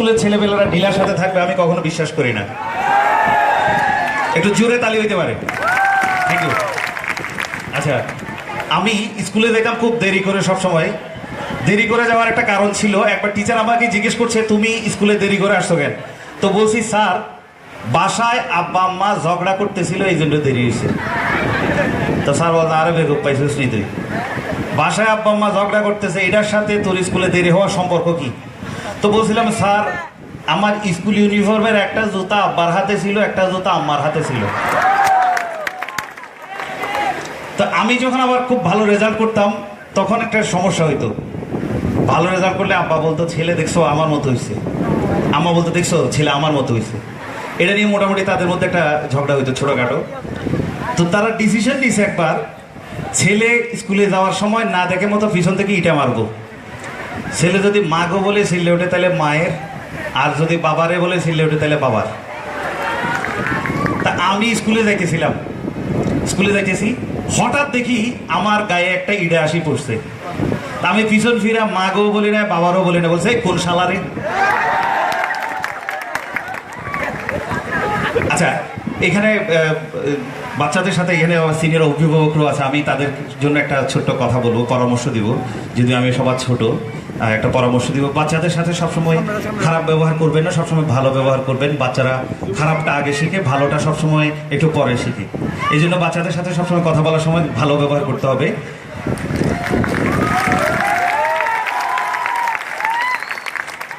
স্কুলের ছেলেপেলেরা ঢিলার সাথে থাকবে আমি কখনো বিশ্বাস করি না। একটু জোরে তালি হইতে পারে। Thank you. আচ্ছা, আমি স্কুলে যেতাম খুব দেরি করে, সব সময় দেরি করে যাওয়ার একটা কারণ ছিল। একবার টিচার আমাকে জিজ্ঞেস করছে, তুমি স্কুলে দেরি করে আসছো কেন? তো বলছি, স্যার বাসায় আব্বা আম্মা ঝগড়া করতেছিল, এই জন্য দেরি হয়েছে। তো স্যার বলতো, আরে বেকুব পাইছিস নি তুই? বাসায় আব্বা আম্মা ঝগড়া করতেছে, এটার সাথে তোর স্কুলে দেরি হওয়ার সম্পর্ক কি? তো বলছিলাম, স্যার আমার স্কুল ইউনিফর্মের একটা জুতা আব্বার হাতে ছিল, একটা জুতা আম্মার হাতে ছিল। তো আমি যখন আবার খুব ভালো রেজাল্ট করতাম তখন একটা সমস্যা হইতো। ভালো রেজাল্ট করলে আব্বা বলতো, ছেলে দেখছো আমার মতো হয়েছে, আম্মা বলতো, দেখছো ছেলে আমার মতো হয়েছে। এটা নিয়ে মোটামুটি তাদের মধ্যে একটা ঝগড়া হইতো ছোটখাটো। তো তারা ডিসিশন নিয়েছে একবার, ছেলে স্কুলে যাওয়ার সময় না দেখে মতো পিছন থেকে ইটা মারবো। ছেলে যদি মা গো বলে চিল্লে ওঠে তাহলে মায়ের, আর যদি বাবারে বলে চিল্লে ওঠে তাহলে বাবার। তা আমি স্কুলে যাইতেছি, হঠাৎ দেখি আমার গায়ে একটা ইডে আসি পড়ছে। আমি পিছন ফিরা মা গো বলি না, বাবারও বলি না, বলছে কোন শালারে। আচ্ছা, এখানে বাচ্চাদের সাথে এখানে সিনিয়র অভিভাবকরা আছে, আমি তাদের জন্য একটা ছোট্ট কথা বলবো, পরামর্শ দিব। যদি আমি সবার ছোট, একটা পরামর্শ দিব, বাচ্চাদের সাথে সবসময় খারাপ ব্যবহার করবেন না, সবসময় ভালো ব্যবহার করবেন। বাচ্চারা খারাপটা আগে শিখে, ভালোটা সবসময় একটু পরে শিখে। এই জন্য বাচ্চাদের সাথে সবসময় কথা বলার সময় ভালো ব্যবহার করতে হবে।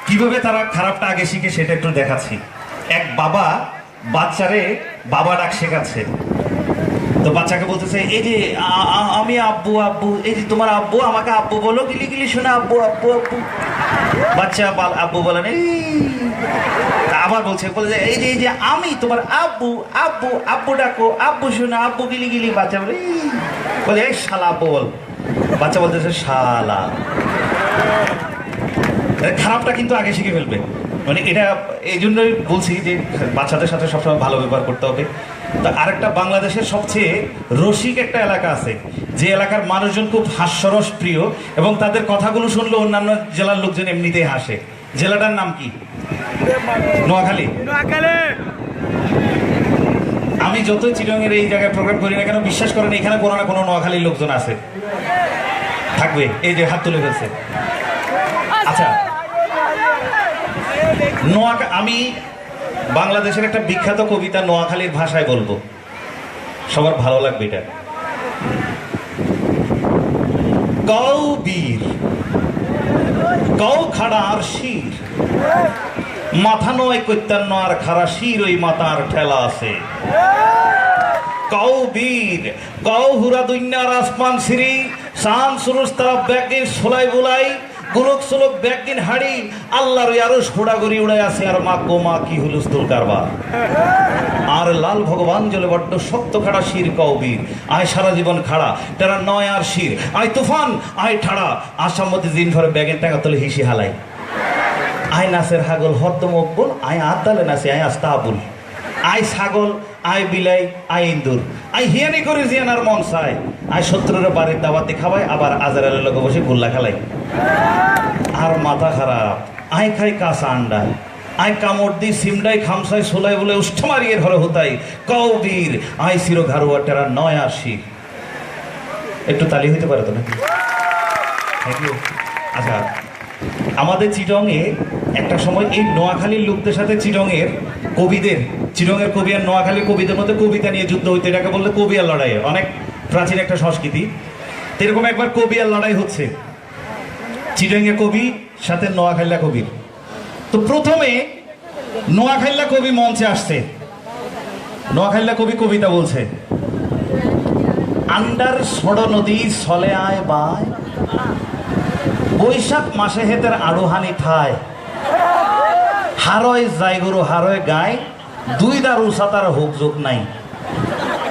কিভাবে তারা খারাপটা আগে শিখে সেটা একটু দেখাচ্ছি। এক বাবা বাচ্চারে বাবা ডাক শেখাচ্ছে। তো বাচ্চাকে বলতেছে, এই যে আমি আব্বু আব্বু, এই যে তোমার আব্বু, আমাকে আব্বু বলো, গিলি গিলি শোনা আব্বু আব্বু আব্বু। বাচ্চা আব্বু বলেন, আবার বলছে, এই যে আমি তোমার আব্বু আব্বু আব্বু ডাকো, আব্বু শোনা আব্বু গিলি গিলি। বাচ্চা বলে এই শালা আব্বু বল। বাচ্চা বলতেছে শালা। খারাপটা কিন্তু আগে শিখে ফেলবে। মানে এটা এই জন্যই বলছি যে বাচ্চাদের সাথে সবসময় ভালো ব্যবহার করতে হবে। তা আরেকটা, বাংলাদেশের সবচেয়ে রসিক একটা এলাকা আছে, যে এলাকার মানুষজন খুব হাস্যরস প্রিয় এবং তাদের কথাগুলো শুনলে অন্যান্য জেলার লোকজন এমনিতেই হাসে। জেলাটার নাম কি? নোয়াখালী। আমি যতই চিটংয়ের এই জায়গায় প্রোগ্রাম করি না কেন, বিশ্বাস করেন এখানে কোনো না কোনো নোয়াখালীর লোকজন আছে, থাকবে। এই যে হাত তুলে ফেলছে। আচ্ছা, আমি বাংলাদেশের একটা বিখ্যাত কবিতা নোয়াখালীর ভাষায় বলবো, সবার ভালো লাগবে এটা। কও বীর কও খাড়া আর শির, মাথা নয় কৈত্যান্ন আর খাড়া শির, ওই মাথার ঠেলা আছে। কও বীর কও হুরা দুনিয়ার আসমান সিঁড়ি, শান সুরুজ তারা ব্যাগের সোলাই বুলাই, গোলক সোলক ব্যাগিন হাড়ি, আল্লাহর আরশ ঘোড়াগড়ি উড়াই আছে, আর মা গো মা কি হুলুস্থুল কারবার। আর লাল ভগবান জলে বড্ড শক্ত খাড়া শির কওবীর, আয় সারা জীবন খাড়া তারা নয় আর শির, আয় তুফান আয় ঠাড়া, আসাম মধ্যে দিন ভরে ব্যাগের টাকা তোলে হিসি হালাই। আয় নাসের হাগল হদ্দ মকবুল, আয় আদালে নাসি আয় আস্তা আবুল, আয় ছাগল আয় বিলাই আয় ইন্দুর, আয় হিয়ানি করে জিয়ানার মন চায়, আয় শত্রুর বাড়ির দাবাতে খাওয়াই, আবার আজারের লোক বসে গোল্লা খেলাই। আর মাথা খারাপ আয় খাই কাঁচা আন্ডা, আয় কামড় দি সিমডাই খামসাই সোলাই বলে উষ্ঠ মারিয়ে ধরে হতাই। কও বীর আয় চির ঘাড়ুয়া টেরা নয় আর শির। একটু তালি হইতে পারে তো নাকি? Thank you. আচ্ছা, আমাদের চিটংয়ে একটা সময় এই নোয়াখালীর লোকদের সাথে চিটংয়ের কবি আর নোয়াখালীর কবিদের মধ্যে কবিতা নিয়ে যুদ্ধ হইতো। এটাকে বলতে কবি আর লড়াই, অনেক প্রাচীন একটা সংস্কৃতি। এরকম একবার কবি আর লড়াই হচ্ছে, চিটংয়ের কবি সাথে নোয়াখালীর কবির। তো প্রথমে নোয়াখালীর কবি মঞ্চে আসছে। নোয়াখালীর কবি কবিতা বলছে, আন্ডার সড় নদী চলে আয় বায়, বৈশাখ মাসে হেতের আড়ুহানি ঠায়, হারয় যাই গরু হারয় গায়, দুই দার উষাতার হোক যোগ নাই।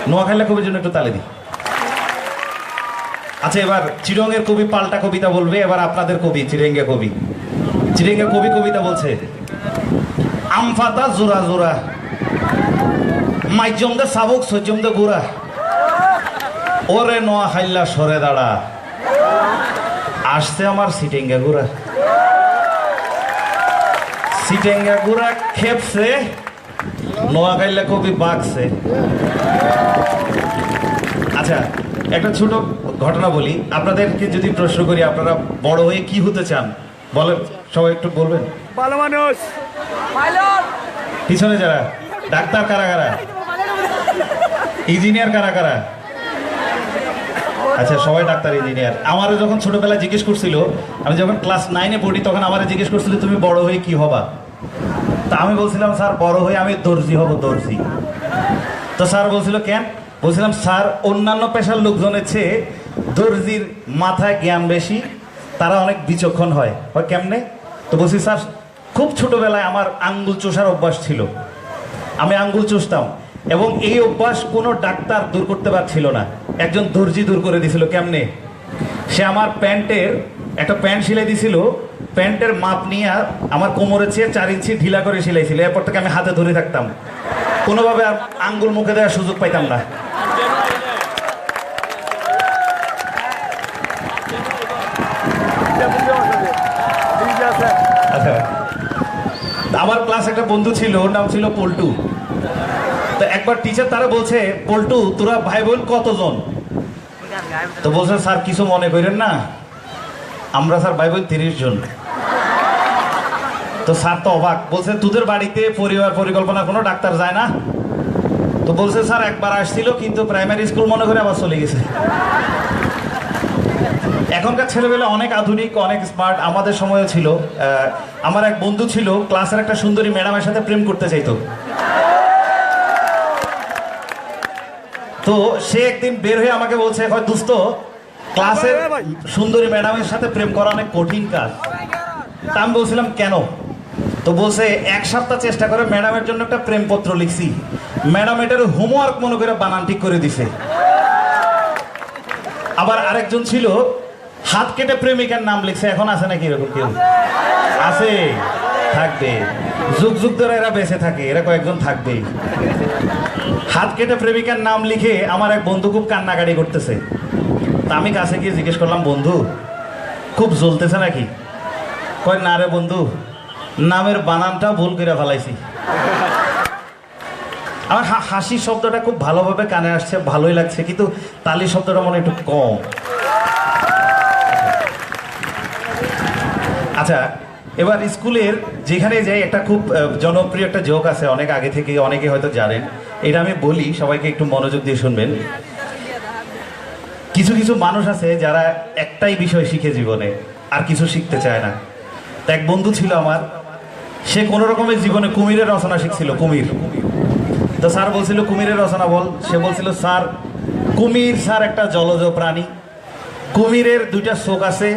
নোয়াখালীর কবির জন্য একটু তালে দিই। আচ্ছা, এবার চিটংয়ের কবি পাল্টা কবিতা বলবে। এবার আপনাদের কবি চিরেঙ্গা কবি কবিতা বলছে, আমফাতা জোড়া জোড়া, মাইজম দে সাবক সজ্জম দে গুড়া, ওরে নোয়াখাইল্লা সরে দাঁড়া, আসছে আমার সিটেঙ্গা গুড়া। সিটেঙ্গা গুড়া খেপছে, নোয়াখাইলে কবি বাগছে। আচ্ছা, একটা ছোট ঘটনা বলি। আপনাদেরকে যদি প্রশ্ন করি, আপনারা বড় হয়ে কি হতে চান বলেন, সবাই একটু বলবেন। ভালো মানুষ, পিছনে যারা, ডাক্তার কারা কারা, ইঞ্জিনিয়ার কারা কারা? আচ্ছা, সবাই ডাক্তার ইঞ্জিনিয়ার। আমারও যখন ছোটবেলায় জিজ্ঞেস করছিল, আমি যখন ক্লাস 9-এ পড়ি, তখন আমারে জিজ্ঞেস করছিল তুমি বড় হয়ে কি হবা। তা আমি বলছিলাম স্যার বড় হয়ে আমি দর্জি হব, দর্জি। তো স্যার বলছিল কেন? বলছিলাম স্যার অন্যান্য পেশার লোকজনের চেয়ে দর্জির মাথায় জ্ঞান বেশি, তারা অনেক বিচক্ষণ হয়। কেমনে? তো বলছি স্যার খুব ছোটবেলায় আমার আঙ্গুল চষার অভ্যাস ছিল, আমি আঙ্গুল চষতাম, এবং এই অভ্যাস কোনো ডাক্তার দূর করতে পারছিল না, একজন দর্জি দূর করে দিছিল। কেমনে? সে আমার প্যান্টের একটা প্যান্ট সিলাই দিছিল, প্যান্টের মাপ নিয়ে আমার কোমরের চেয়ে 4 ইঞ্চি ঢিলা করে সিলাইছিল। এরপর থেকে আমি হাতে ধরে থাকতাম, কোনোভাবে আর আঙ্গুল মুখে দেওয়ার সুযোগ পাইতাম না। আচ্ছা, আমার ক্লাস একটা বন্ধু ছিল, ওর নাম ছিল পল্টু। তো একবার টিচার তারা বলছে, পল্টু তোরা ভাই বোন কতজন? তো বলছে স্যার কিছু মনে করেন না, আমরা স্যার ভাই বোন 30 জন। তো স্যার তো অবাক, বলছে তোদের বাড়িতে পরিবার পরিকল্পনা কোনো ডাক্তার যায় না? তো বলছে স্যার একবার আসছিল, কিন্তু প্রাইমারি স্কুল মনে করে আবার চলে গেছে। এখনকার ছেলেবেলা অনেক আধুনিক, অনেক স্মার্ট। আমাদের সময়ও ছিল। আমার এক বন্ধু ছিল, ক্লাসের একটা সুন্দরী ম্যাডামের সাথে প্রেম করতে চাইতো। তো সে একদিন বের হয়ে আমাকে বলছে, দোস্ত ক্লাসের সুন্দরী ম্যাডামের সাথে প্রেম করা অনেক কঠিন কাজ। তা আমি বলছিলাম কেন? তো বলছে 1 সপ্তাহ চেষ্টা করে ম্যাডামের জন্য একটা প্রেমপত্র লিখছি, ম্যাডাম এটার হোমওয়ার্ক মনে করে বানান ঠিক করে দিছে। আবার আরেকজন ছিল, হাত কেটে প্রেমিকার নাম লিখছে। এখন আছে নাকি এরকম কেউ? আছে, থাকবে, যুগ যুগ ধরে এরা বেঁচে থাকে, এরা কয়েকজন থাকবেই। হাত কেটে প্রেমিকার নাম লিখে আমার এক বন্ধু খুব কান্নাকাটি করতেছে। তা আমি কাছে গিয়ে জিজ্ঞেস করলাম, বন্ধু খুব জ্বলতেছে নাকি? কয় না রে বন্ধু, নামের বানানটা ভুল করে ফেলাইছি। আমার হাসি শব্দটা খুব ভালোভাবে কানে আসছে, ভালোই লাগছে, কিন্তু তালি শব্দটা মনে একটু কম। আচ্ছা, এবার স্কুলের যেখানে যাই একটা খুব জনপ্রিয় একটা জোক আছে, অনেক আগে থেকে অনেকে হয়তো জানেন। এটা আমি বলি, সবাইকে একটু মনোযোগ দিয়ে শুনবেন। কিছু কিছু মানুষ আছে যারা একটাই বিষয় শিখে জীবনে, আর কিছু শিখতে চায় না। তা এক বন্ধু ছিল আমার, সে কোনো রকমের জীবনে কুমিরের রচনা শিখছিল, কুমির। তো স্যার বলছিল কুমিরের রচনা বল। সে বলছিল স্যার কুমির স্যার একটা জলজ প্রাণী, কুমিরের 2টা চোখ আছে,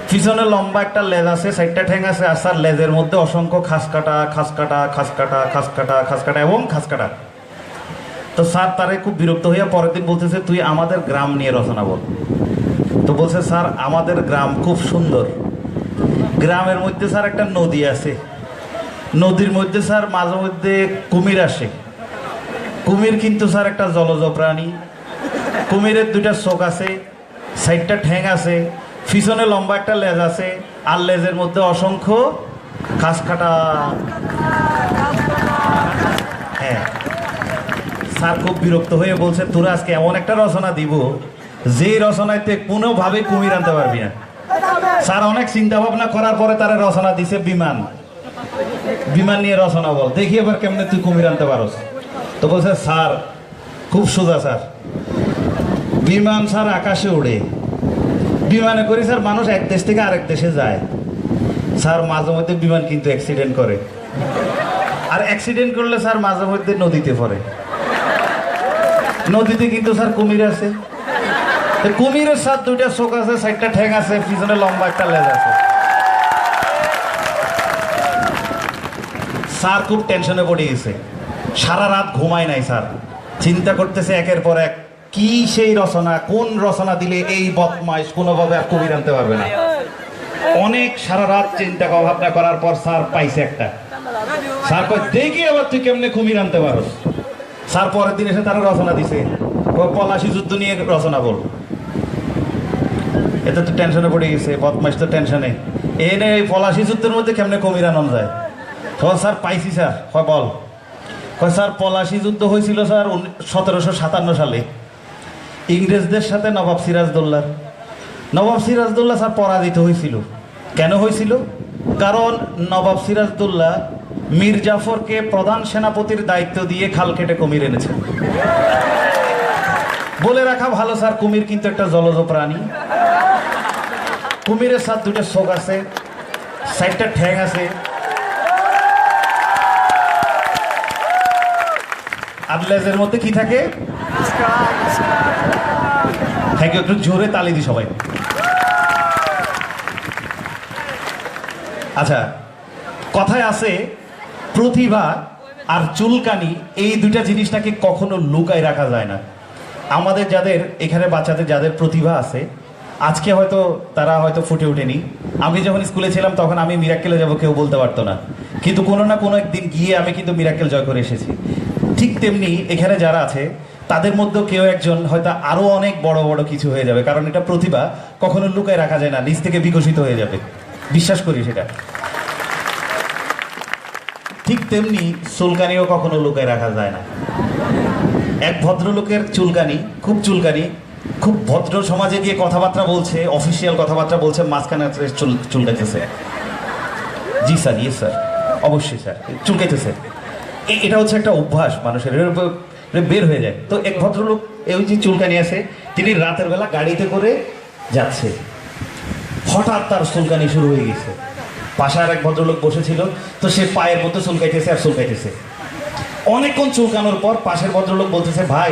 পিছনে লম্বা একটা লেজ আছে, 4টা ঠ্যাং আছে, আর স্যার লেজের মধ্যে অসংখ্য খাস কাটা খাস কাটা খাস কাটা খাস কাটা খাস কাটা এবং খাস কাটা। তো স্যার তারে খুব বিরক্ত হইয়া পরের দিন বলতেছে, তুই আমাদের গ্রাম নিয়ে রচনা বল। তো বলছে স্যার আমাদের গ্রাম খুব সুন্দর, গ্রামের মধ্যে স্যার একটা নদী আছে, নদীর মধ্যে স্যার মাঝে মধ্যে কুমির আসে, কুমির কিন্তু স্যার একটা জলজ প্রাণী, কুমিরের 2টা চোখ আছে, 4টা ঠ্যাং আছে, পিছনে লম্বা একটা লেজ আছে, আর লেজের মধ্যে অসংখ্য খাস কাটা। হ্যাঁ, স্যার খুব বিরক্ত হয়ে বলছে, তোরা আজকে এমন একটা রচনা দিব যে রচনাতে কোনোভাবে কুমির আনতে পারবি না। স্যার অনেক চিন্তা ভাবনা করার পরে তারা রচনা দিছে বিমান, বিমান নিয়ে রচনা বল, দেখি এবার কেমনে তুই কুমির আনতে পারস। তো বলছে স্যার খুব সোজা স্যার, বিমান স্যার আকাশে উড়ে, বিমানে করে স্যার মানুষ এক দেশ থেকে আরেক দেশে যায়। স্যার মাঝে মধ্যে বিমান কিন্তু অ্যাক্সিডেন্ট করে, আর অ্যাক্সিডেন্ট করলে স্যার মাঝে মধ্যে নদীতে পড়ে, নদীতে কিন্তু স্যার কুমির আছে, কুমিরের স্যার 2টা চোখ আছে, 4টা ঠ্যাং আছে, পিছনে লম্বা একটা লেজ আছে। স্যার খুব টেনশনে পড়ে গেছে, সারা রাত ঘুমায় নাই স্যার, চিন্তা করতেছে একের পর এক কি সেই রচনা, কোন রচনা দিলে এই বদমাইশ কোনোভাবে আর কুমির আনতে পারবে না। অনেক সারা রাত চিন্তা ভাবনা করার পর স্যার পাইছে একটা। স্যার কয় দেখি আবার তুই কেমনে কুমির আনতে পারস। স্যার পরের দিন এসে তারা রচনা দিছে, পলাশি যুদ্ধ নিয়ে রচনা বল। এতে তো টেনশনে পড়ে গেছে, বদমাইশ তো টেনশনে। এনে এই পলাশি যুদ্ধের মধ্যে কেমনে কুমির আনন যায়? স্যার পাইছি স্যার। হয় বল। স্যার পলাশি যুদ্ধ হয়েছিল স্যার 1757 সালে ইংরেজদের সাথে নবাব সিরাজদৌল্লার। নবাব সিরাজদৌল্লা স্যার পরাজিত হয়েছিল। কেন হয়েছিল? কারণ নবাব সিরাজদৌল্লা মীর জাফরকে প্রধান সেনাপতির দায়িত্ব দিয়ে খাল কেটে কুমির এনেছে। বলে রাখা ভালো স্যার, কুমির কিন্তু একটা জলজ প্রাণী। কুমিরের স্যার দুটো চোখ আছে, 4টা ঠ্যাং আছে, আর লেজের মধ্যে কি থাকে? থ্যাংক ইউ, একটু জোরে তালি দি সবাই। আচ্ছা, কথায় আছে প্রতিভা আর চুলকানি এই দুইটা জিনিসটাকে কখনো লুকায় রাখা যায় না। আমাদের যাদের এখানে বাচ্চাদের যাদের প্রতিভা আছে, আজকে হয়তো তারা হয়তো ফুটে ওঠেনি। আমি যখন স্কুলে ছিলাম তখন আমি মিরাক্কেলে যাব কেউ বলতে পারতো না, কিন্তু কোনো না কোনো একদিন গিয়ে আমি কিন্তু মিরাক্কেল জয় করে এসেছি। ঠিক তেমনি এখানে যারা আছে তাদের মধ্যেও কেউ একজন হয়তো আরো অনেক বড় বড় কিছু হয়ে যাবে, কারণ এটা প্রতিভা কখনো লুকায় রাখা যায় না, নিজ থেকে বিকশিত হয়ে যাবে, বিশ্বাস করি সেটা। ঠিক তেমনি চুলকানিও কখনো লুকায় রাখা যায় না। এক ভদ্রলোকের চুলকানি, খুব ভদ্র সমাজে গিয়ে কথাবার্তা বলছে, অফিসিয়াল কথাবার্তা বলছে, মাঝখানে চুলকাইতেছে। জি স্যার, ইয়ে স্যার, অবশ্যই স্যার, চুলকাইতেছে। এটা হচ্ছে একটা অভ্যাস মানুষের, বের হয়ে যায়। তো এক ভদ্রলোক এই যে চুলকানি আছে, তিনি রাতের বেলা গাড়িতে করে যাচ্ছে, হঠাৎ তার চুলকানি শুরু হয়ে গেছে। পাশে আর এক ভদ্রলোক বসেছিল, তো সে পায়ের মধ্যে চুলকাইতেছে আর চুলকাইতেছে। অনেকক্ষণ চুলকানোর পর পাশের ভদ্রলোক বলতেছে, ভাই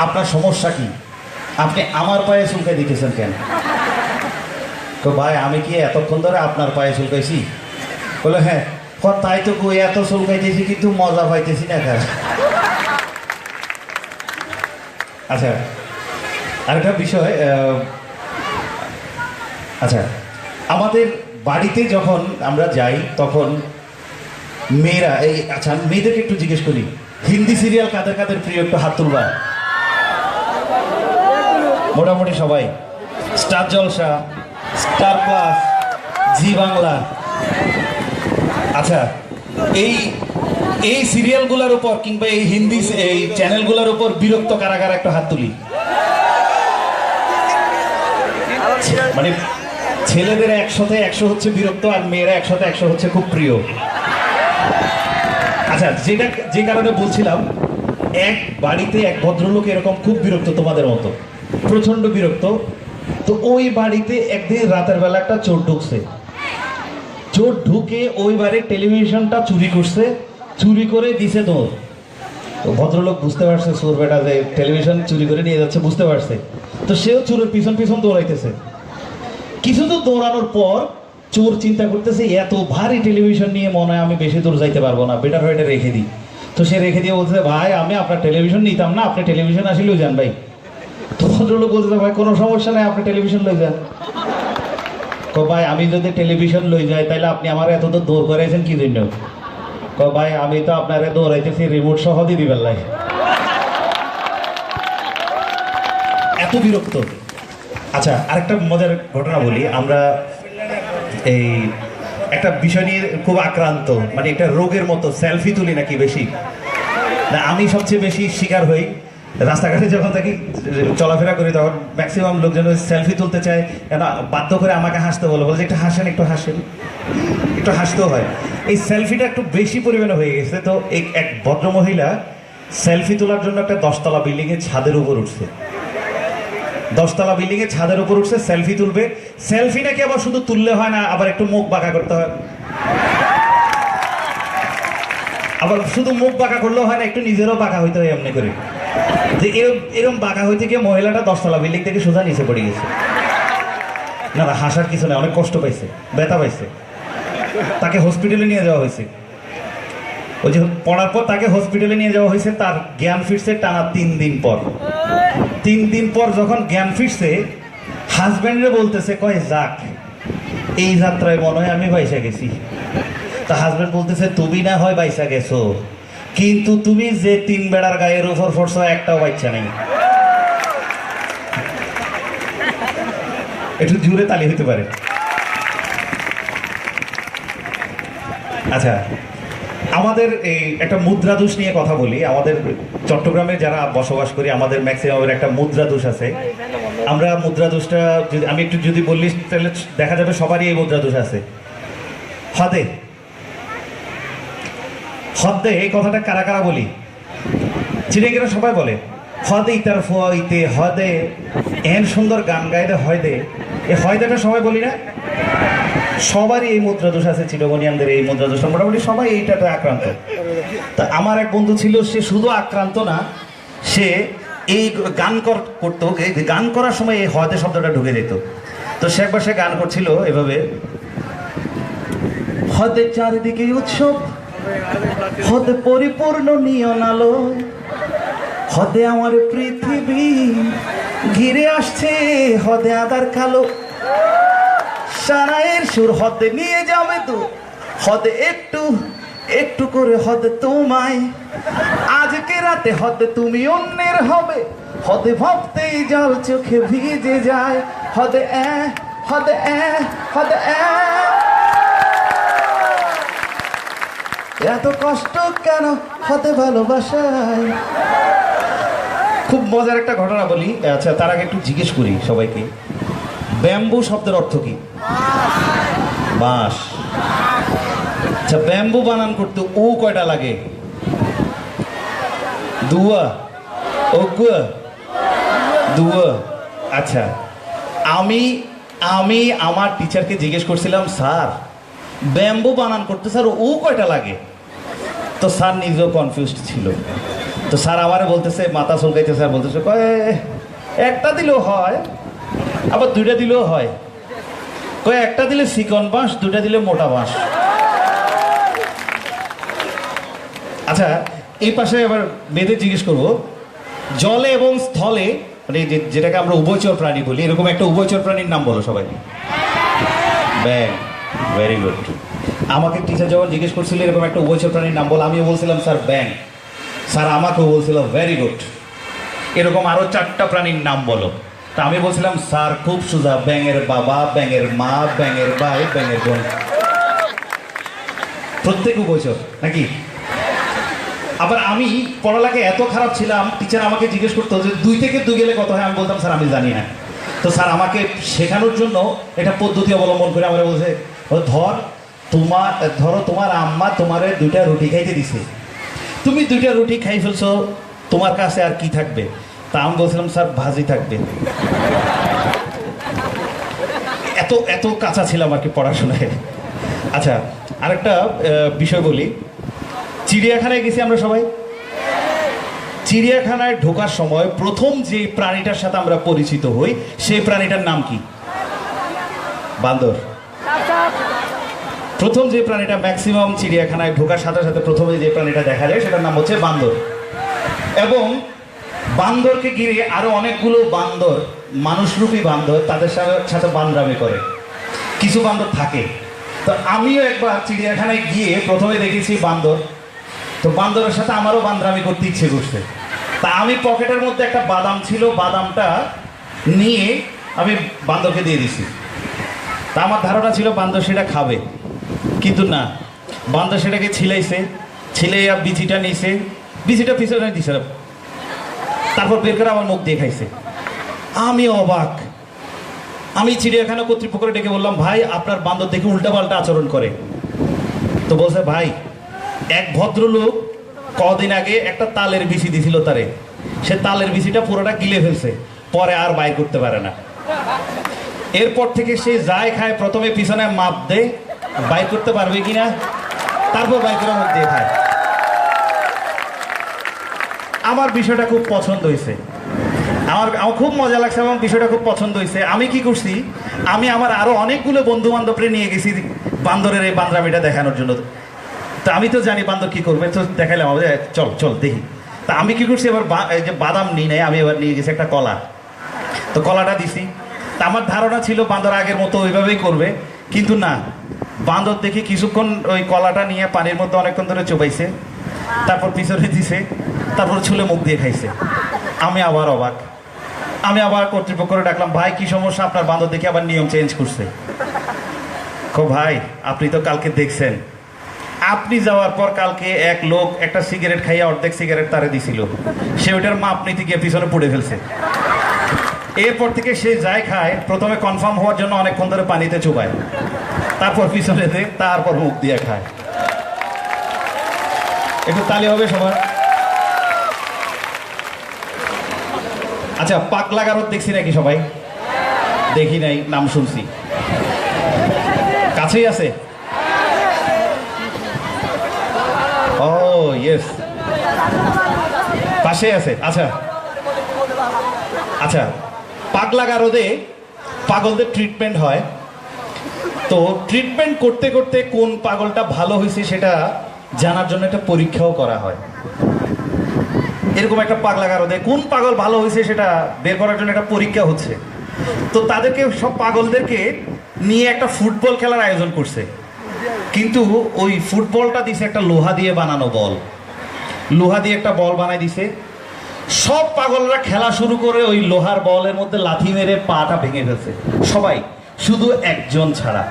আপনার সমস্যা কি? আপনি আমার পায়ে চুলকাই দিতেছেন কেন? তো ভাই আমি কি এতক্ষণ ধরে আপনার পায়ে চুলকাইছি? বলে হ্যাঁ। তাই তো এত চুলকাইতেছি কিন্তু মজা পাইতেছি না। আচ্ছা, আরেকটা বিষয়, আচ্ছা আমাদের বাড়িতে যখন আমরা যাই তখন মেয়েরা আচ্ছা মেয়েদেরকে একটু জিজ্ঞেস করি, হিন্দি সিরিয়াল কাদের কাদের প্রিয়? একটু হাত তুলবা। মোটামুটি সবাই। স্টার জলসা, স্টার প্লাস, জি বাংলা। আচ্ছা, এই সিরিয়ালগুলোর উপর কিংবা এই হিন্দি এই চ্যানেলগুলোর উপর বিরক্ত কারা কারা? একটু হাত তুলি। মানে ছেলেদের 100-100 হচ্ছে বিরক্ত, আর মেয়েরা 100-100 হচ্ছে খুব প্রিয়। আচ্ছা, যে কারণে বলছিলাম, এক বাড়িতে এক ভদ্রলোক এরকম খুব বিরক্ত, তোমাদের মতো প্রচন্ড বিরক্ত। তো ওই বাড়িতে একদিন রাতের বেলা একটা চোর ঢুকছে। চোর ঢুকে ওই বাড়ির টেলিভিশনটা চুরি করছে, চুরি করে দিছে দৌড়। তো ভদ্রলোক বুঝতে পারছে চোর বেটা যে টেলিভিশন চুরি করে নিয়ে যাচ্ছে, বুঝতে পারছে। তো সেও চোরের পিছন পিছন দৌড়াইতেছে। কিছু দূর দৌড়ানোর পর চোর চিন্তা করতেছে, এত ভারী টেলিভিশন নিয়ে মনে হয় আমি বেশি দূর যাইতে পারবো না, বেটার হয় এটা রেখে দিই। তো সে রেখে দিয়ে বলছে, ভাই আমি আপনার টেলিভিশন নিতাম না, আপনি টেলিভিশন আসলেও যান ভাই। তো ভদ্রলোক বলতে, ভাই কোনো সমস্যা নেই, আপনি টেলিভিশন লই যান। ভাই আমি যদি টেলিভিশন লই যাই তাহলে আপনি আমার এত তো দৌড় করাইছেন কি জন্য? ভাই আমি তো আপনার দৌড়াইতেছি রিমোট সহ দিয়ে দিবেন লাই। এত বিরক্ত। আচ্ছা, আরেকটা মজার ঘটনা বলি। আমরা এই একটা বিষয় নিয়ে খুব আক্রান্ত, মানে একটা রোগের মতো সেলফি তুলি নাকি বেশি না। আমি সবচেয়ে বেশি শিকার হই রাস্তাঘাটে যখন থাকি, চলাফেরা করি, তখন ম্যাক্সিমাম লোকজন সেলফি তুলতে চায়, কেন বাধ্য করে আমাকে হাসতে বলে যে একটু হাসেন, একটু হাসেন, একটু হাসতেও হয়। এই সেলফিটা একটু বেশি পরিমাণে হয়ে গেছে। তো এক ভদ্রমহিলা সেলফি তোলার জন্য একটা 10তলা বিল্ডিংয়ের ছাদের উপর উঠছে। 10তলা বিল্ডিংয়ের ছাদের উপর উঠছে, সেলফি তুলবে। সেলফি নাকি আবার শুধু তুললে হয় না, আবার একটু মুখ বাঁকা করতে হয়। আবার শুধু মুখ বাঁকা করলেও হয় না, একটু নিজেরও বাঁকা হইতে হয় এমনি করে। যে এরকম বাঁকা হইতে গিয়ে মহিলাটা 10তলা বিল্ডিং থেকে সোজা নিচে পড়ে গেছে। না না, হাসার কিছু নেই, অনেক কষ্ট পাইছে, ব্যথা পাইছে। তাকে হসপিটালে নিয়ে যাওয়া হয়েছে। ওই যে পড়ার পর তাকে হসপিটালে নিয়ে যাওয়া হয়েছে, তার জ্ঞান ফিরছে টানা 3 দিন পর। 3 দিন পর যখন জ্ঞান ফিরছে, হাজব্যান্ডে বলতেছে, কয় যাক এই যাত্রায় মনে হয় আমি বাইসা গেছি। তা হাজব্যান্ড বলতেছে, তুমি না হয় বাইসা গেছো, কিন্তু তুমি যে 3 বেড়ার গায়ের উপর পড়ছো একটাও বাচ্চা নেই। একটু জোরে তালি হইতে পারে। আচ্ছা, আমাদের এই একটা মুদ্রা দোষ নিয়ে কথা বলি। আমাদের চট্টগ্রামে যারা বসবাস করি আমাদের ম্যাক্সিমামের একটা মুদ্রা দোষ আছে। আমরা মুদ্রা দোষটা যদি আমি একটু যদি বলি তাহলে দেখা যাবে সবারই এই মুদ্রা দোষ আছে। হদে হদে এই কথাটা কারা কারা বলি? চিড়িয়াখানা সবাই বলে হদে ইতার ফুয়াইতে হদে, এন সুন্দর গান গাইতে হয়দে, এই হয়দেটা সবাই বলি না? সবারই এই মুদ্রা দোষ আছে, চিরবনিয়ানদের এই মুদ্রা দোষ, মোটামুটি সবাই এইটাতে আক্রান্ত। তা আমার এক বন্ধু ছিল, সে শুধু আক্রান্ত না, সে এই গান করতো, গান করার সময় এই হদে শব্দটা ঢুকে যেত। তো সে একবার সে গান করছিল এভাবে, হদে চারিদিকে উৎসব, হদে পরিপূর্ণ নিয়ন আলো, হদে আমার পৃথিবী ঘিরে আসছে, হদে আদার কালো, সারায়ের সুর হদে নিয়ে যাবে তো, হদে একটু একটু করে হদে তোমায়, আজকে রাতে হদে তুমি অন্যের হবে, হদে ভাবতেই জল চোখে ভিজে যায়, হদে হদে হদে এত কষ্ট কেন হদে ভালোবাসায়। খুব মজার একটা ঘটনা বলি। আচ্ছা, তার আগে একটু জিজ্ঞেস করি সবাইকে, ব্যাম্বু শব্দের অর্থ কি? বাঁশ। আচ্ছা, ব্যাম্বু বানান করতে ও কয়টা লাগে? দুয়া, ওগুয়া, দুয়া। আচ্ছা, আমি আমি আমার টিচারকে জিজ্ঞেস করছিলাম, স্যার ব্যাম্বু বানান করতে স্যার ও কয়টা লাগে? তো স্যার নিজেও কনফিউজড ছিল। তো স্যার আমারে বলতেছে, মাথা চুলকাইতে স্যার বলতেছে, কয় একটা দিলেও হয়, আবার দুইটা দিলেও হয়। কয় একটা দিলে চিকন বাঁশ, দুইটা দিলে মোটা বাঁশ। আচ্ছা, এই পাশে এবার মেয়েদের জিজ্ঞেস করবো, জলে এবং স্থলে মানে যেটাকে আমরা উভয়চর প্রাণী বলি, এরকম একটা উভয়চর প্রাণীর নাম বলো সবাই। ব্যাং। Very good. আমাকে টিচার যখন জিজ্ঞেস করছিল এরকম একটা উভয়চর প্রাণীর নাম বলো, আমিও বলছিলাম স্যার ব্যাং। স্যার আমাকেও বলছিল ভেরি গুড, এরকম আরো 4টা প্রাণীর নাম বলো। তা আমি বলছিলাম স্যার খুব সোজা, ব্যাঙের বাবা, ব্যাঙের মা, ব্যাঙের ভাই, ব্যাঙের বোন, প্রত্যেক উভয়চর নাকি? আবার আমি পড়ালেখা এত খারাপ ছিলাম, টিচার আমাকে জিজ্ঞেস করতো যে 2 থেকে 2 গেলে কত হয়, আমি বলতাম স্যার আমি জানি না। তো স্যার আমাকে শেখানোর জন্য একটা পদ্ধতি অবলম্বন করে আমার বলছে, ধরো তোমার আম্মা তোমারে 2টা রুটি খাইতে দিছে, তুমি 2টা রুটি খাই ফেলছো, তোমার কাছে আর কি থাকবে? তা আমি বলছিলাম স্যার ভাজি থাকবে। এত এত কাঁচা ছিলাম আর কি পড়াশোনায়। আচ্ছা, আরেকটা বিষয় বলি, চিড়িয়াখানায় গেছি আমরা সবাই। চিড়িয়াখানায় ঢোকার সময় প্রথম যে প্রাণীটার সাথে আমরা পরিচিত হই সেই প্রাণীটার নাম কি? বান্দর। প্রথম যে প্রাণীটা ম্যাক্সিমাম চিড়িয়াখানায় ঢোকার সাথে সাথে প্রথমে যে প্রাণীটা দেখা যায় সেটার নাম হচ্ছে বান্দর। এবং বান্দরকে ঘিরে আরো অনেকগুলো বান্দর, মানুষরূপী বান্দর, তাদের সাথে বান্দরামি করে। কিছু বান্দর থাকে। তো আমিও একবার চিড়িয়াখানায় গিয়ে প্রথমে দেখেছি বান্দর। তো বান্দরের সাথে আমারও বান্দরামি করতে ইচ্ছে করছে। তা আমি পকেটের মধ্যে একটা বাদাম ছিল, বাদামটা নিয়ে আমি বান্দরকে দিয়ে দিছি। তা আমার ধারণা ছিল বান্দর সেটা খাবে, কিন্তু না, বান্দর সেটাকে ছিলাইছে, ছিলাইয়া বিচিটা নিছে, বিচিটা পিছনে দিছে, তারপর বের করে আমার মুখ দিয়ে খাইছে। আমি অবাক। আমি চিড়িয়াখানা কর্তৃপক্ষকে ডেকে বললাম, ভাই আপনার বান্দর দেখে উল্টাপাল্টা আচরণ করে। তো বলছে, ভাই এক ভদ্রলোক কদিন আগে একটা তালের বিচি দিছিল তারে, সে তালের বিচিটা পুরোটা গিলে ফেলছে, পরে আর বাইর করতে পারে না। এরপর থেকে সে যাই খায় প্রথমে পিছনে মাপ দেয় বাইর করতে পারবে কিনা, তারপর বাইর করে মুখ দিয়ে খায়। আমার বিষয়টা খুব পছন্দ হয়েছে, আমার খুব মজা লাগছে এবং বিষয়টা খুব পছন্দ হয়েছে। আমি কি করছি, আমি আমার আরো অনেকগুলো বন্ধু বান্ধবরে নিয়ে গেছি বান্দরের এই বান্দরামিটা দেখানোর জন্য। তা আমি তো জানি বান্দর কি করবে, তো দেখাইলাম আমাদের, চল চল দেখি। তা আমি কি করছি, এবার এই যে বাদাম নিই নাই, আমি এবার নিয়ে গেছি একটা কলা। তো কলাটা দিছি। তা আমার ধারণা ছিল বান্দর আগের মতো ওইভাবেই করবে, কিন্তু না, বান্দর দেখি কিছুক্ষণ ওই কলাটা নিয়ে পানির মধ্যে অনেকক্ষণ ধরে চুবাইছে, তারপর পিছনে দিছে, তারপর ছুলে মুখ দিয়ে খাইছে। আমি আবার অবাক। আমি আবার কর্তৃপক্ষরে ডাকলাম, ভাই কি সমস্যা, আপনার বান্দর দেখে আবার নিয়ম চেঞ্জ করছে। ভাই আপনি তো কালকে দেখছেন আপনি যাওয়ার পর কালকে এক লোক একটা সিগারেট খাইয়া অর্ধেক সিগারেট তারে দিছিল, সে ওইটার মাপ নিতে গিয়ে পিছনে পড়ে ফেলছে। এরপর থেকে সে যাই খায় প্রথমে কনফার্ম হওয়ার জন্য অনেকক্ষণ ধরে পানিতে চুবায়, তারপর পিছনে দেয়, তারপর মুখ দিয়ে খায়। একটু তালি হবে সবার। আচ্ছা, পাগলা গারদ দেখছি নাকি সবাই? দেখি নাই, নাম শুনছি। কাছেই আছে? ও ইয়েস, পাশে আছে। আচ্ছা আচ্ছা, পাগলা গারদে পাগলদের ট্রিটমেন্ট হয়। তো ট্রিটমেন্ট করতে করতে কোন পাগলটা ভালো হয়েছে সেটা জানার জন্য একটা পরীক্ষাও করা হয়। এরকম একটা পাগলা গারদে কোন পাগল ভালো হয়েছে সেটা বের করার জন্য একটা পরীক্ষা হচ্ছে। তো তাদেরকে, সব পাগলদেরকে নিয়ে একটা ফুটবল খেলার আয়োজন করছে, কিন্তু ওই ফুটবলটা দিছে একটা লোহা দিয়ে বানানো বল, লোহা দিয়ে একটা বল বানাই দিছে। সব পাগলরা খেলা শুরু করে ওই লোহার বলের মধ্যে লাথি মেরে পাটা ভেঙে ফেলছে সবাই, শুধু একজন ছাড়া।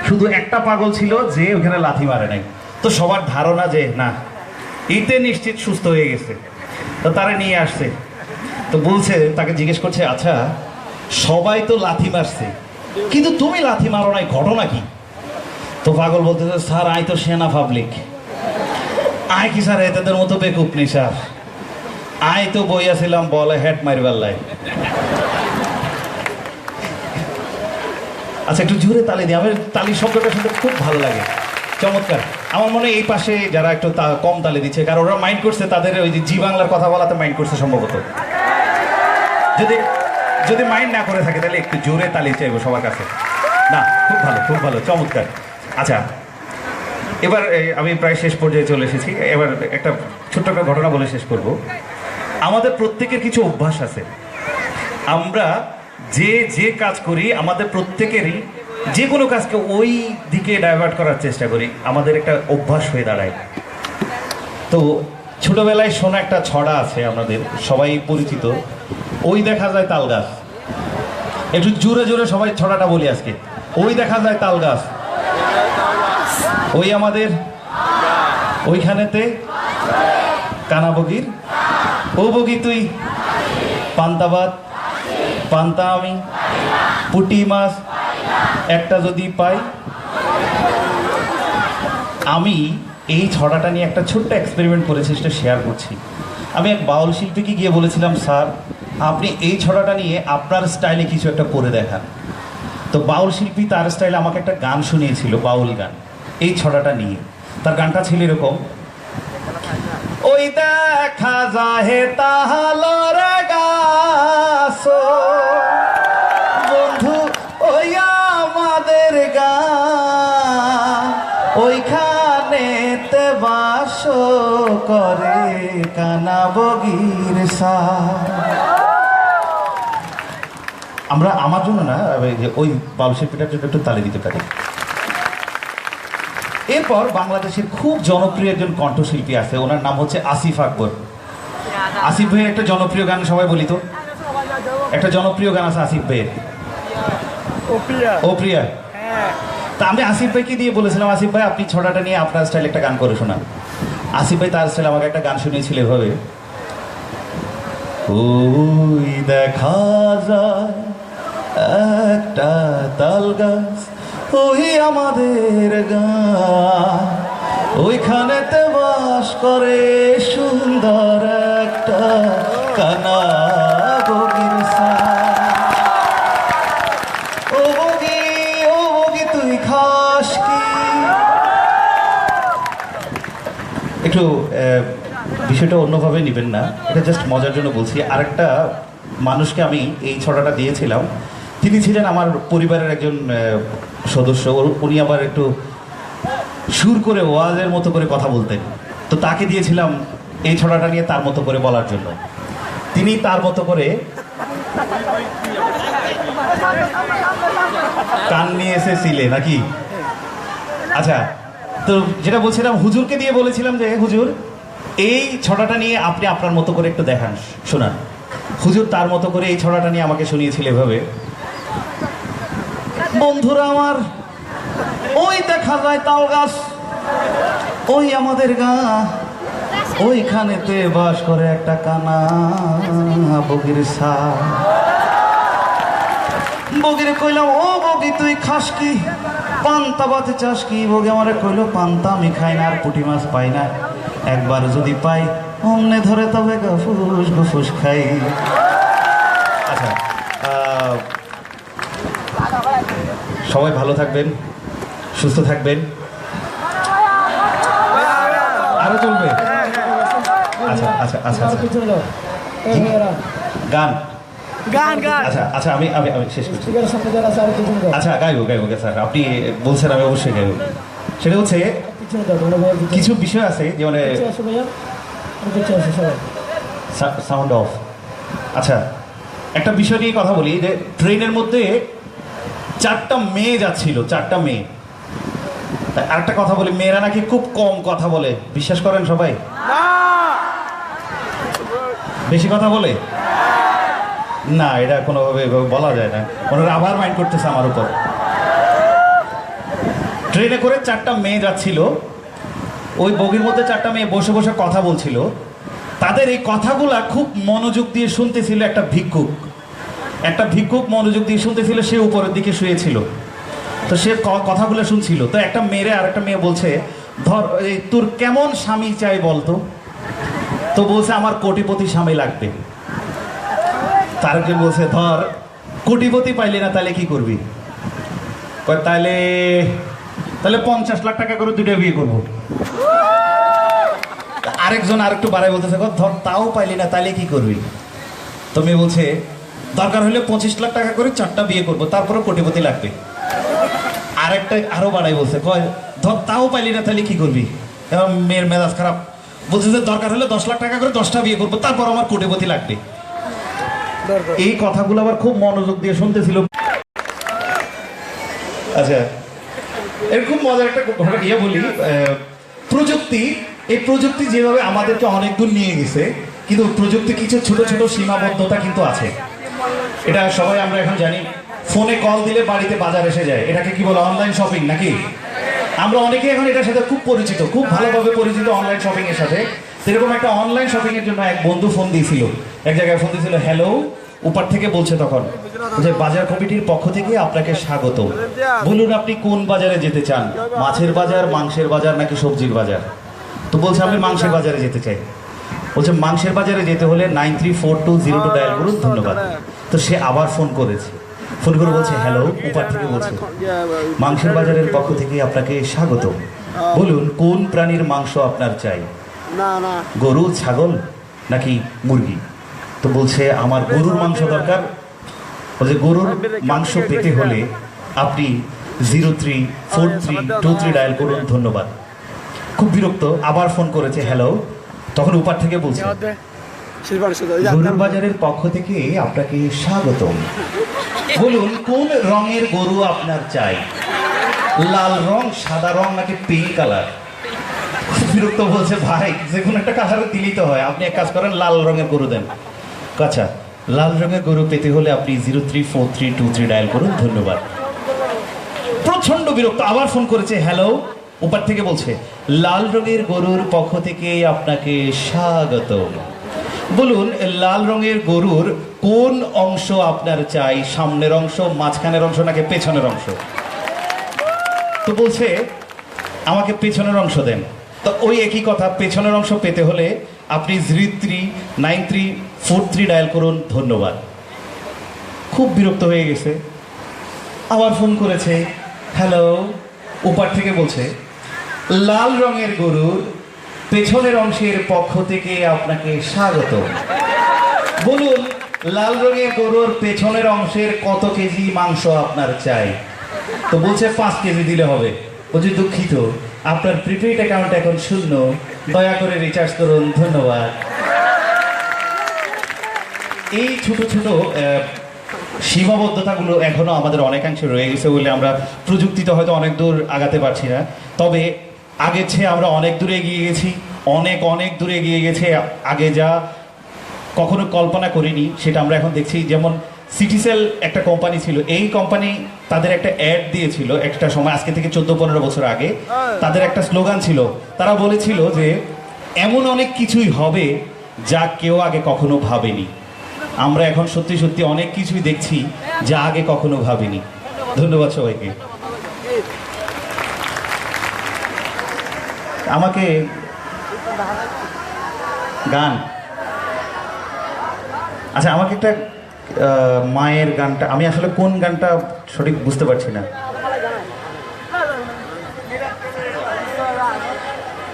শুধু একটা পাগল ছিল যে ওখানে লাথি মারে নাই। তো সবার ধারণা যে না, এতে নিশ্চিত সুস্থ হয়ে গেছে। তো তারা নিয়ে আসছে, তো বলছে, তাকে জিজ্ঞেস করছে, আচ্ছা সবাই তো লাথি মারছে কিন্তু তুমি লাথি মারো নাই, ঘটনা কি? তো পাগল বলতেছে, স্যার আই তো সেনা পাবলিক, আয় কি স্যার এদের মতো বেকুপ নেই স্যার, আই তো বইয়াছিলাম বলে হেড মারবার লাই। আচ্ছা, একটু জোরে তালি দিই, আমার তালি শব্দটা শুনতে খুব ভালো লাগে, চমৎকার। আমার মনে হয় এই পাশে যারা একটু কম তালি দিচ্ছে, কারণ ওরা মাইন্ড করছে, তাদের ওই যে জি বাংলার কথা বলাতে মাইন্ড করছে সম্ভবত। যদি যদি মাইন্ড না করে থাকে তাহলে একটু জোরে তালি চাইবো সবার কাছে। না, খুব ভালো, খুব ভালো, চমৎকার। আচ্ছা, এবার আমি প্রায় শেষ পর্যায়ে চলে এসেছি। এবার একটা ছোট্ট একটা ঘটনা বলে শেষ করব। আমাদের প্রত্যেকের কিছু অভ্যাস আছে। আমরা যে যে কাজ করি, আমাদের প্রত্যেকেরই যে কোনো কাজকে ওই দিকে ডাইভার্ট করার চেষ্টা করি, আমাদের একটা অভ্যাস হয়ে দাঁড়ায়। তো ছোটবেলায় শোনা একটা ছড়া আছে, আমাদের সবাই পরিচিত, ওই দেখা যায় তাল গাছ। একটু জোরে জোরে সবাই ছড়াটা বলি আজকে। ওই দেখা যায় তাল গাছ, ওই আমাদের ওইখানেতে কানা বগির, ও বগি তুই পান্তা ভাত, পান্তা আমি, পুঁটি মাছ একটা যদি পাই। আমি এই ছড়াটা নিয়ে একটা ছোট্ট এক্সপেরিমেন্ট করেছি, সেটা শেয়ার করছি। আমি এক বাউল শিল্পীকে গিয়ে বলেছিলাম, স্যার আপনি এই ছড়াটা নিয়ে আপনার স্টাইলে কিছু একটা করে দেখান। তো বাউল শিল্পী তার স্টাইলে আমাকে একটা গান শুনিয়েছিল, বাউল গান, এই ছড়াটা নিয়ে। তার গানটা ছিল এরকম, ওই দেখা যায় তাহালর গাছ বন্ধু ওই আমাদের গান, ওইখানেতে বাস করে কানা বগির সা। আমরা আমার জন্য না, ওই বাউল শিল্পীটার জন্য একটু তালি দিতে পারি। এরপর বাংলাদেশের খুব জনপ্রিয় একজন কণ্ঠশিল্পী আছে, ওনার নাম হচ্ছে আসিফ আকবর। আসিফ ভাইয়ের একটা জনপ্রিয় গান সবাই বলি তো, একটা জনপ্রিয় গান আছে আসিফ ভাইয়ের, ও প্রিয়া। তা আমি আসিফ ভাইকে দিয়ে বলেছিলাম, আসিফ ভাই আপনি ছড়াটা নিয়ে আপনার স্টাইল একটা গান করে শোনান। আসিফ ভাই তার স্টাইল আমাকে একটা গান শুনিয়েছিল এভাবে, ওই দেখা যায় একটা তাল গাছ, ওই আমাদের গান, ওইখানেতে বাস করে সুন্দর একটা কানা বগির সা। ও বগি, ও বগি তুই খাস কি? একটু বিষয়টা অন্যভাবে নেবেন না, এটা জাস্ট মজার জন্য বলছি। আরেকটা মানুষকে আমি এই ছড়াটা দিয়েছিলাম, তিনি ছিলেন আমার পরিবারের একজন সদস্য। উনি আবার একটু সুর করে ওয়াজের মতো করে কথা বলতেন, তো তাকে দিয়েছিলাম এই ছড়াটা নিয়ে তার মতো করে বলার জন্য। তিনি তার মতো করে কান নিয়ে এসেছিলে নাকি? আচ্ছা, তো যেটা বলছিলাম, হুজুরকে দিয়ে বলেছিলাম যে হুজুর এই ছড়াটা নিয়ে আপনি আপনার মতো করে একটু দেখান, শোনান। হুজুর তার মতো করে এই ছড়াটা নিয়ে আমাকে শুনিয়েছিল এভাবে, বন্ধুরা আমার ওই দেখা যায় তাল গাছ, ওই আমাদের গা ওইখানেতে বাস করে একটা কানা বগির সা। বগিরে কইলাম ও বগি তুই খাস কি, পান্তা ভাতে চাস কি? বগি আমারে কইলো পান্তা আমি খাই না আর পুঁটি মাছ পাই না, একবার যদি পাই অমনে ধরে তবে গফুস গফুস খাই। আচ্ছা, সবাই ভালো থাকবেন, সুস্থ থাকবেন। আরো চলবে? আচ্ছা আচ্ছা আচ্ছা গান গান গান আচ্ছা আচ্ছা আমি আমি আমি শেষ করছি। আচ্ছা গাইবো গাইবো স্যার, আপনি বলছেন আমি অবশ্যই গাইবো। সেটা হচ্ছে কিছু বিষয় আছে যে মানে সাউন্ড অফ। আচ্ছা, একটা বিষয় নিয়ে কথা বলি যে ট্রেনের মধ্যে 4টা মেয়ে যাচ্ছিল, 4টা মেয়ে। আরেকটা কথা বলি, মেয়েরা নাকি খুব কম কথা বলে, বিশ্বাস করেন সবাই? বেশি কথা বলে না, এটা কোনোভাবে বলা যায় না। ওনারা আবার মাইন্ড করতেছে আমার উপর। ট্রেনে করে 4টা মেয়ে যাচ্ছিল, ওই বগির মধ্যে 4টা মেয়ে বসে বসে কথা বলছিল। তাদের এই কথাগুলা খুব মনোযোগ দিয়ে শুনতেছিল একটা ভিক্ষুক। একটা ভিক্ষুক মনোযোগ দিয়ে শুনতেছিল, সে উপরের দিকে শুয়েছিল। তো সে কথাগুলো শুনছিল। তো একটা মেয়ে আর একটা মেয়ে বলছে, ধর তোর কেমন স্বামী চাই বলতো? তো বলছে আমার কোটিপতি স্বামী লাগবে। তারকে বলছে ধর কোটিপতি পাইলি না তাহলে কি করবি? তাহলে তাহলে 50 লাখ টাকা করে 2টা বিয়ে করবো। আরেকজন আরেকটু বাড়াই বলতেছে, ধর তাও পাইলি না তাহলে কি করবি? তো মেয়ে বলছে দরকার হলে 25 লাখ টাকা করে 4টা বিয়ে করবো, তারপরে কোটিপতি লাগবে। আরেকটা আরো বাড়াই বলছে, ধর তাও পাইলি না তাহলে কি করবি? এবং মেয়ের মেজাজ খারাপ, বলছে যে দরকার হলে 10 লাখ টাকা করে 10টা বিয়ে করবো, তারপর আমার কোটিপতি লাগবে। এই কথাগুলো আবার খুব মনোযোগ দিয়ে শুনতেছিল। আচ্ছা, এর খুব মজার একটা ইয়ে বলি, প্রযুক্তি, এই প্রযুক্তি যেভাবে আমাদেরকে অনেক দূর নিয়ে গেছে, কিন্তু প্রযুক্তি কিছু ছোট ছোট সীমাবদ্ধতা কিন্তু আছে। এটা সবাই আমরা এখন জানি, ফোনে কল দিলে বাড়িতে বাজার এসে যায়, এটাকে কি বলে? অনলাইন শপিং নাকি? আমরা অনেকে এখন এটার সাথে খুব পরিচিত, খুব ভালোভাবে পরিচিত অনলাইন শপিং এর সাথে। সেরকম একটা অনলাইন শপিং এর জন্য এক বন্ধু ফোন দিয়েছিল, এক জায়গায় ফোন দিয়েছিল, হ্যালো, উপর থেকে বলছে তখন যে বাজার কমিটির পক্ষ থেকে আপনাকে স্বাগত, বলুন আপনি কোন বাজারে যেতে চান, মাছের বাজার, মাংসের বাজার নাকি সবজির বাজার? তো বলছে আমি মাংসের বাজারে যেতে চাই। বলছে মাংসের বাজারে যেতে হলে 934202 ডায়াল করুন, ধন্যবাদ। তো সে আবার ফোন করেছে, ফোন করে বলছে হ্যালো, উপর থেকে বলছে মাংসের বাজারের পক্ষ থেকে আপনাকে স্বাগত, বলুন কোন প্রাণীর মাংস আপনার চাই, গরু, ছাগল নাকি মুরগি? তো বলছে আমার গরুর মাংস দরকার। বলছে গরুর মাংস পেতে হলে আপনি 034323 ডায়াল করুন, ধন্যবাদ। খুব বিরক্ত, আবার ফোন করেছে হ্যালো, তখন উপর থেকে বলছে গরুর বাজারের পক্ষ থেকে আপনাকে স্বাগত, বলুন কোন রঙের গরু আপনার চাই, লাল রং, সাদা রং নাকি পিঙ্ক কালার? খুব বিরক্ত, বলছে ভাই যে কোনো একটা কালার দিলেই তো হয়, আপনি এক কাজ করেন লাল রঙের গরু দেন। আচ্ছা, লাল রঙের গরু পেতে হলে আপনি 034323 ডায়াল করুন, ধন্যবাদ। প্রচন্ড বিরক্ত, আবার ফোন করেছে হ্যালো, উপর থেকে বলছে লাল রঙের গরুর পক্ষ থেকে আপনাকে স্বাগত, বলুন লাল রঙের গরুর কোন অংশ আপনার চাই, সামনের অংশ, মাঝখানের অংশ নাকি পেছনের অংশ? তো বলছে আমাকে পেছনের অংশ দেন। তো ওই একই কথা, পেছনের অংশ পেতে হলে আপনি 039343 ডায়াল করুন, ধন্যবাদ। খুব বিরক্ত হয়ে গেছে, আবার ফোন করেছে হ্যালো, উপর থেকে বলছে লাল রঙের গরুর পেছনের অংশের পক্ষ থেকে আপনাকে স্বাগত, বলুন লাল রঙের গরুর পেছনের অংশের কত কেজি মাংস আপনার চাই? তো বলছে 5 কেজি দিলে হবে। বলছে দুঃখিত, আপনার প্রিপেইড অ্যাকাউন্ট এখন শূন্য, দয়া করে রিচার্জ করুন, ধন্যবাদ। এই ছোট ছোট সীমাবদ্ধতাগুলো এখনো আমাদের অনেকাংশে রয়ে গেছে বলে আমরা প্রযুক্তিতে হয়তো অনেক দূর আগাতে পারছি না। তবে আগের চেয়ে আমরা অনেক দূরে এগিয়ে গেছি, অনেক অনেক দূরে এগিয়ে গেছে। আগে যা কখনো কল্পনা করিনি সেটা আমরা এখন দেখছি। যেমন সিটিসেল একটা কোম্পানি ছিল, এই কোম্পানি তাদের একটা অ্যাড দিয়েছিল একটা সময়, আজকে থেকে 14-15 বছর আগে। তাদের একটা স্লোগান ছিল, তারা বলেছিল যে এমন অনেক কিছুই হবে যা কেউ আগে কখনো ভাবেনি। আমরা এখন সত্যি সত্যি অনেক কিছুই দেখছি যা আগে কখনো ভাবিনি। ধন্যবাদ সবাইকে। আমাকে গান, আচ্ছা আমাকে একটা মায়ের গানটা, আমি আসলে কোন গানটা সঠিক বুঝতে পারছি না।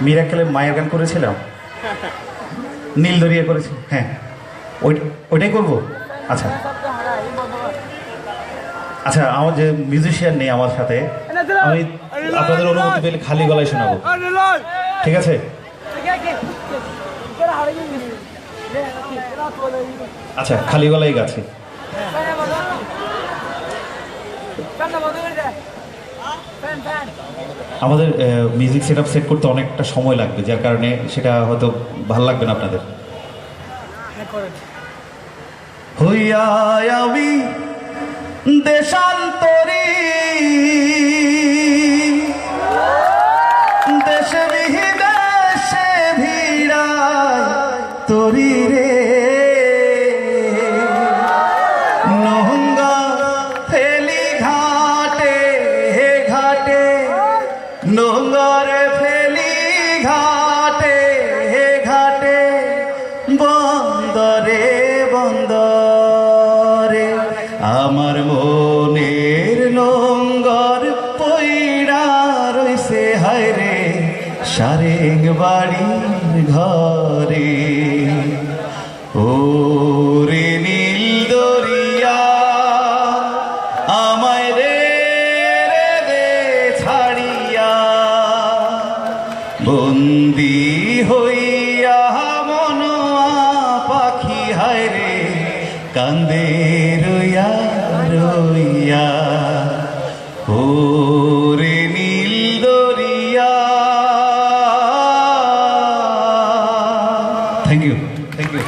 মিরাক্কেলের মায়ের গান করেছিলাম, নীল দরিয়া করেছি, হ্যাঁ ওইটাই করবো। আচ্ছা আচ্ছা, আমার যে মিউজিশিয়ান নেই আমার সাথে, আমি আপনাদের অনুমতি পেলে খালি গলায় শোনাবো, ঠিক আছে? আচ্ছা, খালি গলায় গাছি। আমাদের মিউজিক সেট আপ সেট করতে অনেকটা সময় লাগবে, যার কারণে সেটা হয়তো ভালো লাগবে না আপনাদের। হইয়া আমি দেশান্তরী, দেশে বিদেশে ভিড়ায় তরি রে, নহঙ্গা ফেলি ঘাটে ঘাটে, নোংরে ফেলি ঘাটে ঘাটে, বন্দরে বন্দরে আমার মনের নোংর পইড়া রইছে হায় রে সারেং বাড়ির ঘরে। ও রে নীল দরিয়া আমায় রে রে দে ছাড়িয়া, বন্দি হইয়া মনোয়া পাখি হায় রে কান্দে রইয়া রইয়া। ও রে নীল দরিয়া। Thank you, thank you.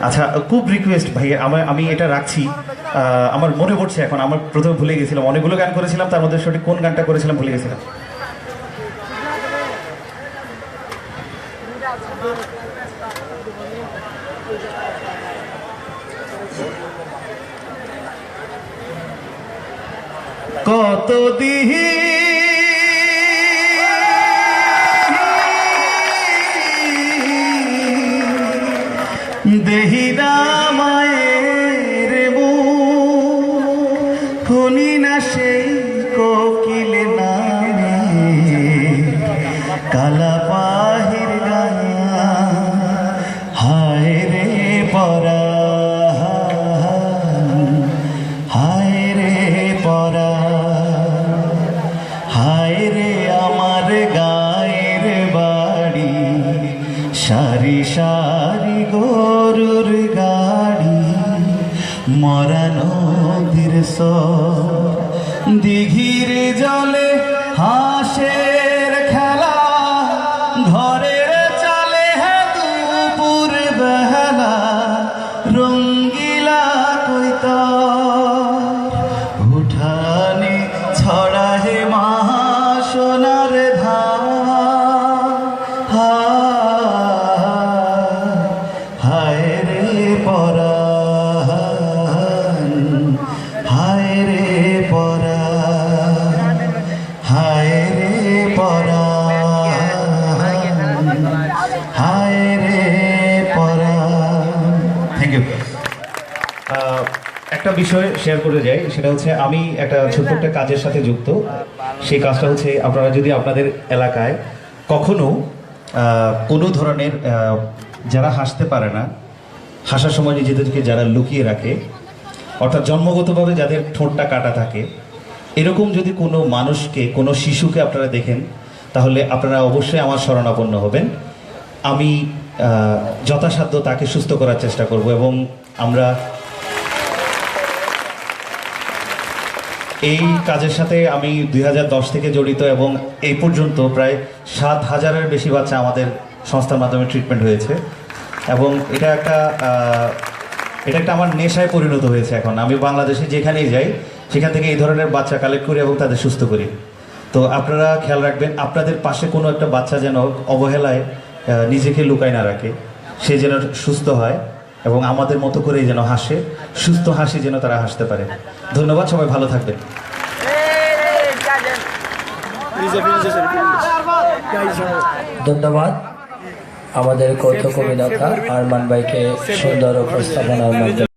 আচ্ছা, খুব রিকোয়েস্ট ভাই, আমি এটা রাখছি। আমার মনে পড়ছে এখন, আমার প্রথমে ভুলে গেছিলাম, অনেকগুলো গান করেছিলাম, তার মধ্যে সঠিক কোন গানটা করেছিলাম ভুলে গেছিলাম। কত দিহি দেহিরা মায়ের মুনি না সেই কোকিল নামে কালা পাহির গান, হায় রে পরা হায় রে পরা, হায় রে আমার গায়ের বাড়ি, সারি সারি গরুর গাড়ি, মরা নদীর সর, দিঘির জলে হাঁসের খেলা, ঘরের চালে দুপুর বেলা, রঙ্গিলা কইতা উঠানে ছড়া হে মা সোনার ধান, হায় রে পরাণ, হায় রে পরাণ, হায় রে পরাণ, হায় রে পরাণ। Thank you. একটা বিষয় শেয়ার করে যাই, সেটা হচ্ছে আমি একটা ছোট্ট একটা কাজের সাথে যুক্ত। সেই কাজটা হচ্ছে, আপনারা যদি আপনাদের এলাকায় কখনো কোনো ধরনের যারা হাসতে পারে না, হাসার সময় নিজেদেরকে যারা লুকিয়ে রাখে, অর্থাৎ জন্মগতভাবে যাদের ঠোঁটটা কাটা থাকে, এরকম যদি কোনো মানুষকে, কোনো শিশুকে আপনারা দেখেন, তাহলে আপনারা অবশ্যই আমার শরণাপন্ন হবেন। আমি যথাসাধ্য তাকে সুস্থ করার চেষ্টা করব এবং আমরা এই কাজের সাথে আমি 2010 থেকে জড়িত এবং এই পর্যন্ত প্রায় 7,000-এর বেশি বাচ্চা আমাদের সংস্থার মাধ্যমে ট্রিটমেন্ট হয়েছে এবং এটা একটা আমার নেশায় পরিণত হয়েছে। এখন আমি বাংলাদেশে যেখানেই যাই সেখান থেকে এই ধরনের বাচ্চা কালেক্ট করি এবং তাদের সুস্থ করি। তো আপনারা খেয়াল রাখবেন, আপনাদের পাশে কোনো একটা বাচ্চা যেন অবহেলায় নিজেকে লুকায় না রাখে, সে যেন সুস্থ হয় এবং আমাদের মতো করেই যেন হাসে, সুস্থ হাসি যেন তারা হাসতে পারে। ধন্যবাদ, সবাই ভালো থাকবেন। ধন্যবাদ আমাদের কৌতুক অভিনেতা আরমান ভাইকে সুন্দর উপস্থাপনার মাধ্যমে।